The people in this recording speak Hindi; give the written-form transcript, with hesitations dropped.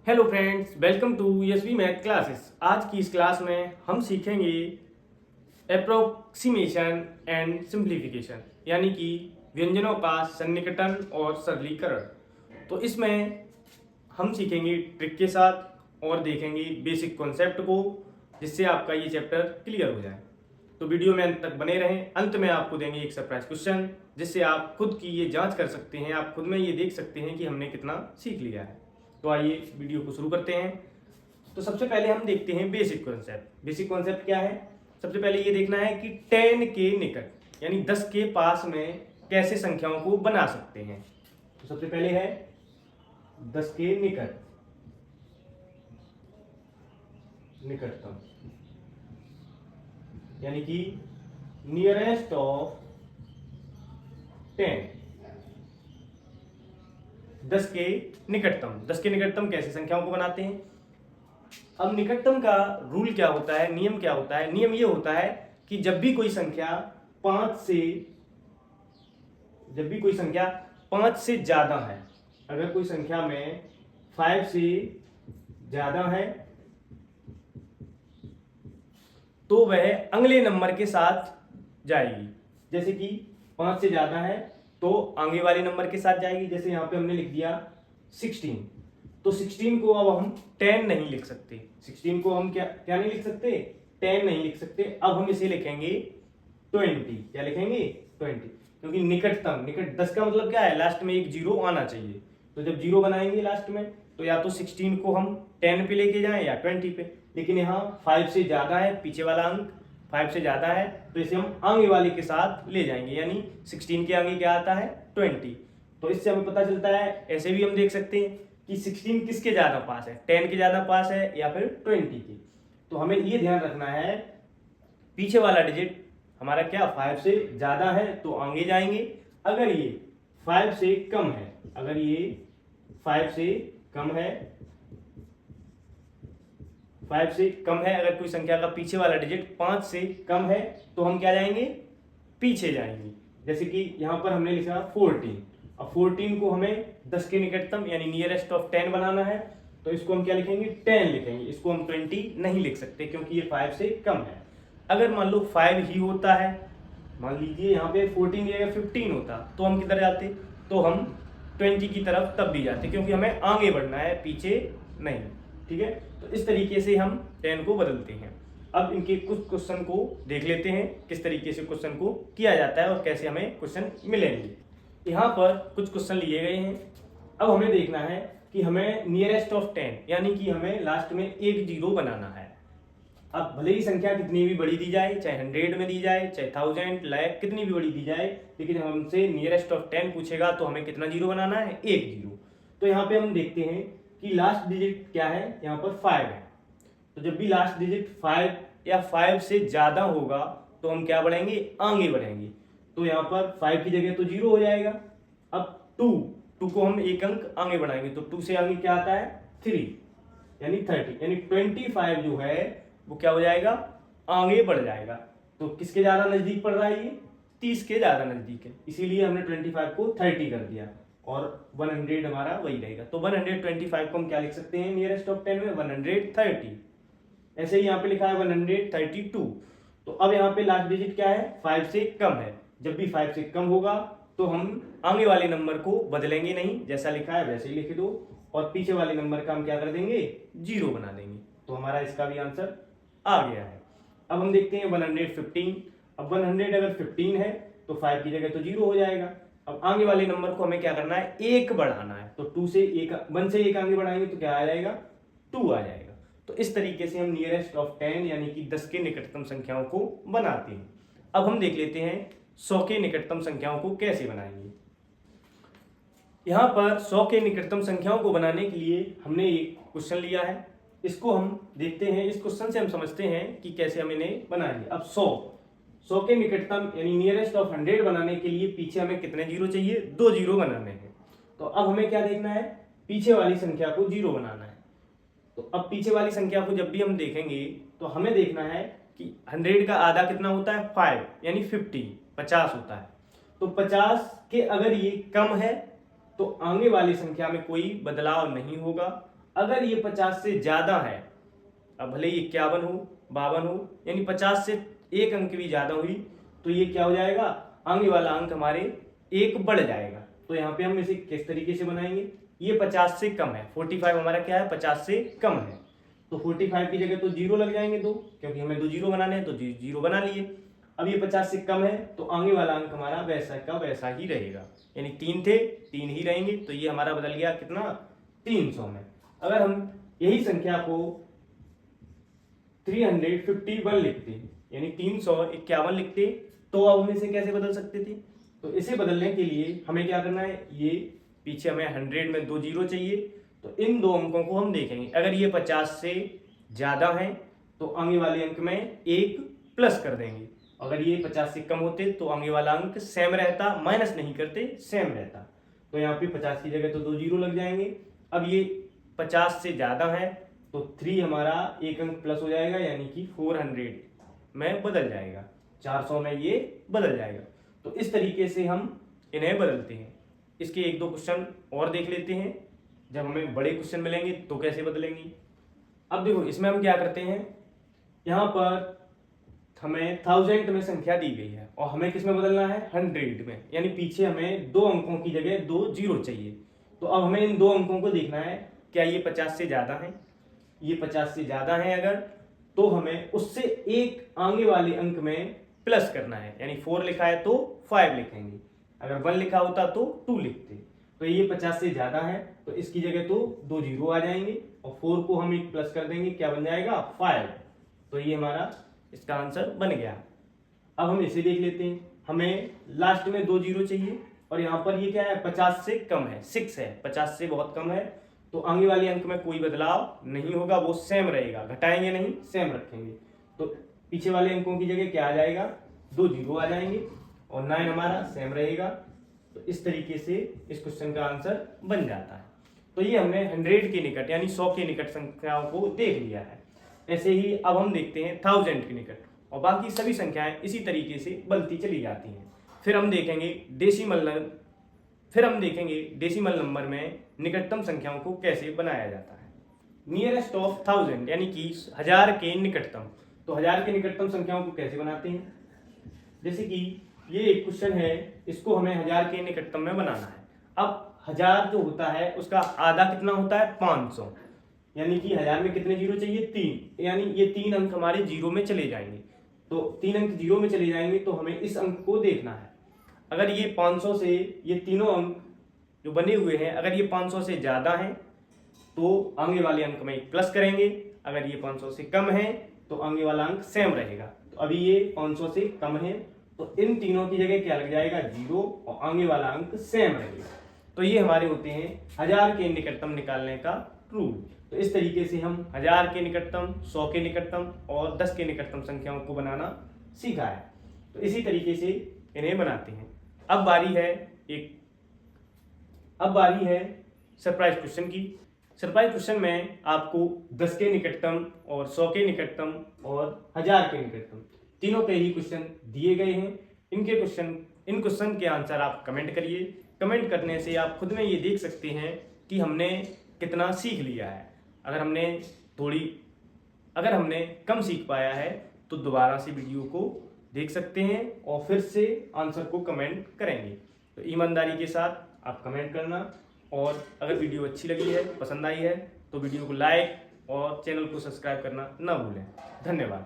Hello friends, welcome to Yashvi math classes. आज की इस क्लास में हम सीखेंगे अप्रोक्सीमेशन एंड सिंप्लीफिकेशन, यानी कि व्यंजनों का सन्निकटन और सरलीकरण। तो इसमें हम सीखेंगे ट्रिक के साथ और देखेंगे बेसिक कॉन्सेप्ट को, जिससे आपका ये चैप्टर क्लियर हो जाए। तो वीडियो में अंत तक बने रहें। अंत में आपको देंगे एक सरप्राइज क्वेश्चन, जिससे आप खुद की ये जांच कर सकते हैं, आप खुद में ये देख सकते हैं कि हमने कितना सीख लिया है। तो आइए वीडियो को शुरू करते हैं। तो सबसे पहले हम देखते हैं बेसिक कॉन्सेप्ट। बेसिक कॉन्सेप्ट क्या है? सबसे पहले ये देखना है कि 10 के निकट यानी 10 के पास में कैसे संख्याओं को बना सकते हैं। तो सबसे पहले है 10 के निकटतम, यानी कि नियरेस्ट ऑफ 10। 10 के निकटतम कैसे संख्याओं को बनाते हैं? अब निकटतम का रूल क्या होता है, नियम क्या होता है? नियम ये होता है कि जब भी कोई संख्या 5 से ज्यादा है, अगर कोई संख्या में 5 से ज्यादा है तो वह अगले नंबर के साथ जाएगी। जैसे कि 5 से ज्यादा है तो आगे वाले नंबर के साथ जाएगी। जैसे यहां पे हमने लिख दिया 16, तो 16 को अब हम 10 नहीं लिख सकते। 16 को हम क्या नहीं लिख सकते? 10 नहीं लिख सकते। अब हम इसे लिखेंगे 20। क्या लिखेंगे? 20, क्योंकि निकट 10 का मतलब क्या है? लास्ट में एक जीरो आना चाहिए। तो जब जीरो बनाएंगे लास्ट में, तो या तो 16 को हम 10 पे लेके जाएं या 20 पे। लेकिन यहाँ 5 से ज्यादा है, पीछे वाला अंक 5 से ज्यादा है, तो इसे हम आगे वाले के साथ ले जाएंगे, यानी 16 के आगे क्या आता है? 20। तो इससे हमें पता चलता है, ऐसे भी हम देख सकते हैं कि 16 किसके ज्यादा पास है, 10 के ज्यादा पास है या फिर 20 के। तो हमें ये ध्यान रखना है, पीछे वाला डिजिट हमारा क्या 5 से ज्यादा है तो आगे जाएंगे। अगर ये 5 से कम है, अगर ये 5 से कम है, 5 से कम है, अगर कोई संख्या का पीछे वाला डिजिट 5 से कम है तो हम क्या जाएंगे? पीछे जाएंगे। जैसे कि यहां पर हमने लिखा 14। अब 14 को हमें 10 के निकटतम यानी नियरेस्ट ऑफ 10 बनाना है, तो इसको हम क्या लिखेंगे? 10 लिखेंगे। इसको हम 20 नहीं लिख सकते क्योंकि ये 5 से कम है। अगर मान लो 5 ही होता है, मान लीजिए यहाँ पे 14 की जगह 15 होता, तो हम किधर जाते? तो हम 20 की तरफ तब भी जाते, क्योंकि हमें आगे बढ़ना है, पीछे नहीं। ठीक है, तो इस तरीके से हम 10 को बदलते हैं। अब इनके कुछ क्वेश्चन को देख लेते हैं, किस तरीके से क्वेश्चन को किया जाता है और कैसे हमें क्वेश्चन मिलेंगे। यहाँ पर कुछ क्वेश्चन लिए गए हैं। अब हमें देखना है कि हमें नियरेस्ट ऑफ 10 यानी कि हमें लास्ट में एक जीरो बनाना है। अब भले ही संख्या कितनी भी बड़ी दी जाए, चाहे 100 में दी जाए, चाहे 1000, लाख, कितनी भी बड़ी दी जाए, लेकिन हमसे नियरेस्ट ऑफ 10 पूछेगा तो हमें कितना जीरो बनाना है? एक जीरो। तो यहाँ पे हम देखते हैं कि लास्ट डिजिट क्या है, यहाँ पर 5 है। तो जब भी लास्ट डिजिट 5 या 5 से ज्यादा होगा तो हम क्या बढ़ेंगे? आगे बढ़ेंगे। तो यहाँ पर 5 की जगह तो जीरो हो जाएगा। अब 2 को हम एक अंक आगे बढ़ाएंगे, तो 2 से आगे क्या आता है? 3 यानी 30, यानी 25 जो है वो क्या हो जाएगा? आगे बढ़ जाएगा। तो किसके ज्यादा नजदीक पड़ रहा है? ये 30 के ज्यादा नजदीक है, इसीलिए हमने 25 को 30 कर दिया और 100 हमारा वही रहेगा। तो 125 को हम क्या लिख सकते हैं? नियरेस्ट ऑफ 10 में 130। ऐसे ही यहाँ पे लिखा है 132। तो अब यहाँ पे लास्ट डिजिट क्या है? 5 से कम है। जब भी 5 से कम होगा तो हम आगे वाले नंबर को बदलेंगे नहीं, जैसा लिखा है वैसे ही लिख दो, और पीछे वाले नंबर का हम क्या कर देंगे? जीरो बना देंगे। तो हमारा इसका भी आंसर आ गया है। अब हम देखते हैं 115। अब 100 अगर 15 है तो 5 की जगह तो जीरो हो जाएगा। अब आगे वाले नंबर को हमें क्या करना है? एक बढ़ाना है। तो 1 से एक आगे बढ़ाएंगे तो क्या आ जाएगा? 2 आ जाएगा। तो इस तरीके से हम नियरेस्ट ऑफ 10 यानी कि 10 के निकटतम संख्याओं को बनाते हैं। अब हम देख लेते हैं 100 के निकटतम संख्याओं को कैसे बनाएंगे। यहाँ पर 100 के निकटतम संख्याओं को बनाने के लिए हमने एक क्वेश्चन लिया है, इसको हम देखते हैं। इस क्वेश्चन से हम समझते हैं कि कैसे हम इन्हें बनाएंगे। अब 100 के निकटतम यानी नियरेस्ट ऑफ 100 बनाने के लिए पीछे हमें कितने जीरो चाहिए? 2 जीरो बनाने हैं। तो अब हमें क्या देखना है? पीछे वाली संख्या को जीरो बनाना है। तो अब पीछे वाली संख्या को जब भी हम देखेंगे तो हमें देखना है कि 100 का आधा कितना होता है? 5 यानी 50 होता है। तो 50 के अगर ये कम है तो आगे वाली संख्या में कोई बदलाव नहीं होगा, अगर ये 50 से ज्यादा है, अब भले ही 51 हो 52 हो, यानी 50 से एक अंक भी ज्यादा हुई तो ये क्या हो जाएगा, आगे वाला अंक हमारे एक बढ़ जाएगा। तो यहाँ पे हम इसे किस तरीके से बनाएंगे, ये 50 से कम है, 45 हमारा क्या है 50 से कम है, तो 45 की जगह तो 0 लग जाएंगे दो, क्योंकि हमें 2 0 बनाने हैं तो 0 बना लिए। अब ये 50 से कम है तो आगे वाला अंक हमारा वैसा का वैसा ही रहेगा, यानी 3 थे 3 ही रहेंगे, तो ये हमारा बदल गया कितना 300 में। अगर हम यही संख्या को 351 लिखते, यानी 351 लिखते, तो अब हम इसे कैसे बदल सकते थे, तो इसे बदलने के लिए हमें क्या करना है, ये पीछे हमें 100 में 2 0 चाहिए, तो इन दो अंकों को हम देखेंगे। अगर ये 50 से ज्यादा है तो आगे वाले अंक में एक प्लस कर देंगे, अगर ये 50 से कम होते तो आगे वाला अंक सेम रहता, माइनस नहीं करते सेम रहता, तो यहाँ पे 50 की जगह तो 2 0 लग जाएंगे। अब ये 50 से ज्यादा है तो 3 हमारा एक अंक प्लस हो जाएगा, यानी कि 400 में बदल जाएगा, 400 में ये बदल जाएगा। तो इस तरीके से हम इन्हें बदलते हैं। इसके एक दो क्वेश्चन और देख लेते हैं, जब हमें बड़े क्वेश्चन मिलेंगे तो कैसे बदलेंगे। अब देखो इसमें हम क्या करते हैं, यहाँ पर हमें 1000 में संख्या दी गई है और हमें किस में बदलना है 100 में, यानी पीछे हमें 2 अंकों की जगह 2 0 चाहिए। तो अब हमें इन 2 अंकों को देखना है, क्या ये 50 से ज्यादा है, ये 50 से ज्यादा है अगर, तो हमें उससे एक आगे वाले अंक में प्लस करना है, यानी 4 लिखा है तो 5 लिखेंगे, अगर 1 लिखा होता तो 2 लिखते। तो ये 50 से ज्यादा है तो इसकी जगह तो 2 0 आ जाएंगे और 4 को हम एक प्लस कर देंगे, क्या बन जाएगा 5। तो ये हमारा इसका आंसर बन गया। अब हम इसे देख लेते हैं, हमें लास्ट में 2 0 चाहिए और यहाँ पर ये क्या है 50 से कम है, 6 है, 50 से बहुत कम है, तो आगे वाले अंक में कोई बदलाव नहीं होगा, वो सेम रहेगा, घटाएंगे नहीं सेम रखेंगे। तो पीछे वाले अंकों की जगह क्या आ जाएगा 2 0 आ जाएंगे और 9 हमारा सेम रहेगा। तो इस तरीके से इस क्वेश्चन का आंसर बन जाता है। तो ये हमने 100 के निकट यानी 100 के निकट संख्याओं को देख लिया है। ऐसे ही अब हम देखते हैं 1000 के निकट, और बाकी सभी संख्याएं इसी तरीके से बढ़ती चली जाती हैं। फिर हम देखेंगे डेसिमल नंबर में निकटतम संख्याओं को कैसे बनाया जाता है। नियरेस्ट ऑफ 1000 यानी कि 1000 के निकटतम, तो 1000 के निकटतम संख्याओं को कैसे बनाते हैं, जैसे कि ये एक क्वेश्चन है, इसको हमें 1000 के निकटतम में बनाना है। अब 1000 जो होता है उसका आधा कितना होता है 500, यानी कि 1000 में कितने जीरो चाहिए 3, यानी ये 3 अंक हमारे जीरो में चले जाएंगे। तो 3 अंक जीरो में चले जाएंगे तो हमें इस अंक को देखना है। अगर ये 500 से ये तीनों अंक जो बने हुए हैं अगर ये 500 से ज्यादा हैं तो आगे वाले अंक में एक प्लस करेंगे, अगर ये 500 से कम है तो आगे वाला अंक सेम रहेगा। तो अभी ये 500 से कम है तो इन तीनों की जगह क्या लग जाएगा 0 और आगे वाला अंक सेम रहेगा। तो ये हमारे होते हैं 1000 के निकटतम निकालने का रूल। तो इस तरीके से हम 1000 के निकटतम, 100 के निकटतम और 10 के निकटतम संख्याओं को बनाना सीखा है। तो इसी तरीके से इन्हें बनाते हैं। अब बारी है सरप्राइज क्वेश्चन की। सरप्राइज क्वेश्चन में आपको 10 के निकटतम और 100 के निकटतम और 1000 के निकटतम तीनों के ही क्वेश्चन दिए गए हैं। इन क्वेश्चन के आंसर आप कमेंट करिए। कमेंट करने से आप खुद में ये देख सकते हैं कि हमने कितना सीख लिया है। अगर हमने कम सीख पाया है तो दोबारा से वीडियो को देख सकते हैं और फिर से आंसर को कमेंट करेंगे। तो ईमानदारी के साथ आप कमेंट करना, और अगर वीडियो अच्छी लगी है, पसंद आई है तो वीडियो को लाइक और चैनल को सब्सक्राइब करना ना भूलें। धन्यवाद।